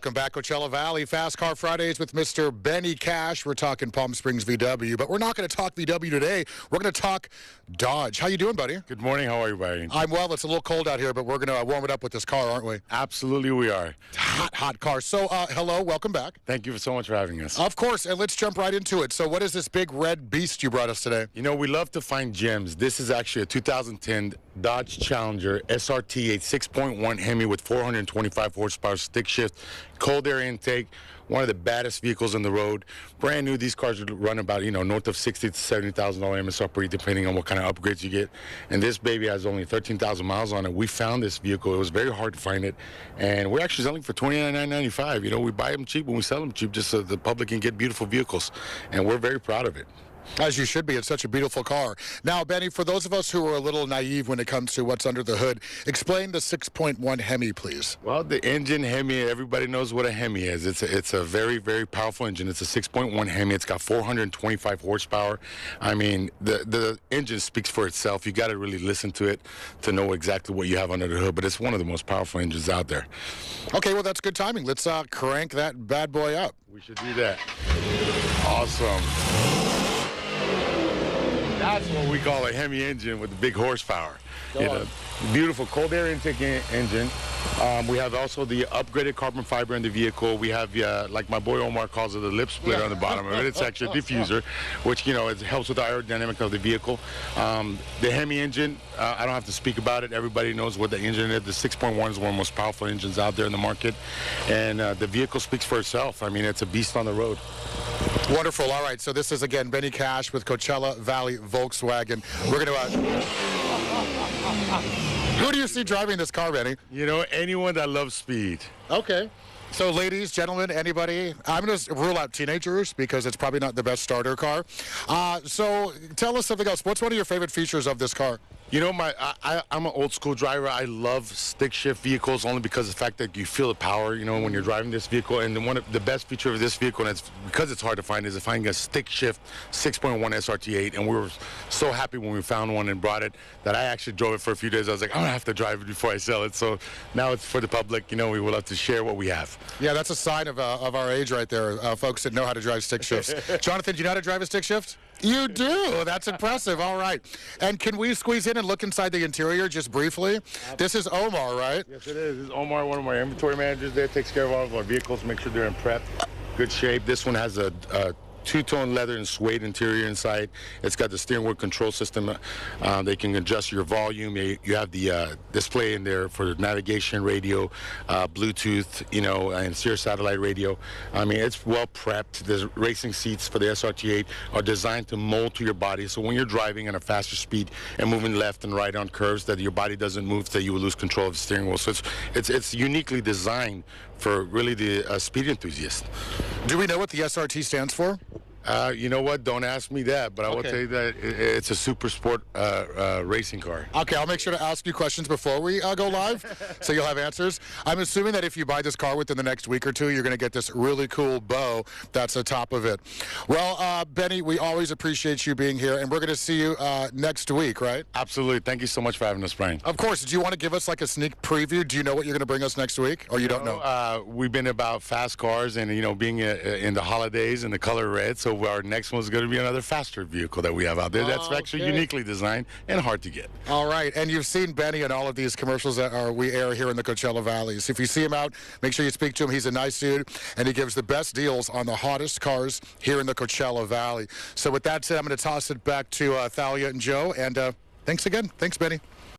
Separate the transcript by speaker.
Speaker 1: Welcome back, Coachella Valley. Fast Car Fridays with Mr. Benny Cash. We're talking Palm Springs VW, but we're not going to talk VW today. We're going to talk Dodge. How you doing, buddy?
Speaker 2: Good morning. How are you, Brian?
Speaker 1: I'm well. It's a little cold out here, but we're going to warm it up with this car, aren't we?
Speaker 2: Absolutely, we are.
Speaker 1: Hot car. So, hello. Welcome back.
Speaker 2: Thank you so much for having us.
Speaker 1: Of course, and let's jump right into it. So, what is this big red beast you brought us today?
Speaker 2: You know, we love to find gems. This is actually a 2010 Dodge Challenger SRT 6.1 Hemi with 425 horsepower stick shift, cold air intake, one of the baddest vehicles on the road. Brand new, these cars would run about, north of $60,000 to $70,000 MSRP, depending on what kind of upgrades you get. And this baby has only 13,000 miles on it. We found this vehicle. It was very hard to find it. And we're actually selling for $29,995. We buy them cheap and we sell them cheap just so the public can get beautiful vehicles. And we're very proud of it.
Speaker 1: As you should be. It's such a beautiful car. Now, Benny, for those of us who are a little naive when it comes to what's under the hood, explain the 6.1 Hemi, please.
Speaker 2: Well, the engine Hemi, everybody knows what a Hemi is. It's a very, very powerful engine. It's a 6.1 Hemi. It's got 425 horsepower. I mean, the engine speaks for itself. You got to really listen to it to know exactly what you have under the hood, but it's one of the most powerful engines out there.
Speaker 1: Okay, well, that's good timing. Let's crank that bad boy up.
Speaker 2: We should do that. Awesome. That's what we call a Hemi engine with the big horsepower. Beautiful cold air intake engine. We have also the upgraded carbon fiber in the vehicle. We have, like my boy Omar calls it, the lip splitter on the bottom of it. It's actually a diffuser, which, it helps with the aerodynamic of the vehicle. The Hemi engine, I don't have to speak about it. Everybody knows what the engine is. The 6.1 is one of the most powerful engines out there in the market. And the vehicle speaks for itself. I mean, it's a beast on the road.
Speaker 1: Wonderful. All right. So this is, again, Benny Cash with Coachella Valley Volkswagen. We're going to... Who do you see driving this car, Benny?
Speaker 2: Anyone that loves speed.
Speaker 1: Okay. So, ladies, gentlemen, anybody, I'm going to rule out teenagers because it's probably not the best starter car. So, tell us something else. What's one of your favorite features of this car?
Speaker 2: I'm an old school driver. I love stick shift vehicles only because of the fact that you feel the power, when you're driving this vehicle. And one of the best feature of this vehicle, and it's because it's hard to find, is finding a stick shift 6.1 SRT8. And we were so happy when we found one and brought it that I actually drove it for a few days. I was like, I'm going to have to drive it before I sell it. So now it's for the public. We would love to share what we have.
Speaker 1: Yeah, that's a sign of our age right there, folks that know how to drive stick shifts. Jonathan, do you know how to drive a stick shift? You do. That's impressive. All right. And can we squeeze in and look inside the interior just briefly? This is Omar, right?
Speaker 2: Yes, it is. This is Omar, one of my inventory managers there. Takes care of all of our vehicles, make sure they're in prep, good shape. This one has a two-tone leather and suede interior inside. It's got the steering wheel control system. They can adjust your volume. You have the display in there for navigation, radio, Bluetooth, and Sirius satellite radio. I mean, it's well prepped. The racing seats for the SRT8 are designed to mold to your body. So when you're driving at a faster speed and moving left and right on curves, that your body doesn't move, that you will lose control of the steering wheel. So it's uniquely designed for really the speed enthusiast.
Speaker 1: Do we know what the SRT stands for?
Speaker 2: You know what? Don't ask me that, but I will tell you that it's a super sport racing car.
Speaker 1: Okay, I'll make sure to ask you questions before we go live, so you'll have answers. I'm assuming that if you buy this car within the next week or two, you're going to get this really cool bow that's the top of it. Well, Benny, we always appreciate you being here, and we're going to see you next week, right?
Speaker 2: Absolutely. Thank you so much for having us, Brian.
Speaker 1: Of course. Do you want to give us like a sneak preview? Do you know what you're going to bring us next week, or you don't know?
Speaker 2: We've been about fast cars and, being in the holidays and the color red, so our next one's going to be another faster vehicle that we have out there that's actually uniquely designed and hard to get.
Speaker 1: All right, and you've seen Benny in all of these commercials that we air here in the Coachella Valley. So if you see him out, make sure you speak to him. He's a nice dude, and he gives the best deals on the hottest cars here in the Coachella Valley. So with that said, I'm going to toss it back to Thalia and Joe, and thanks again. Thanks, Benny.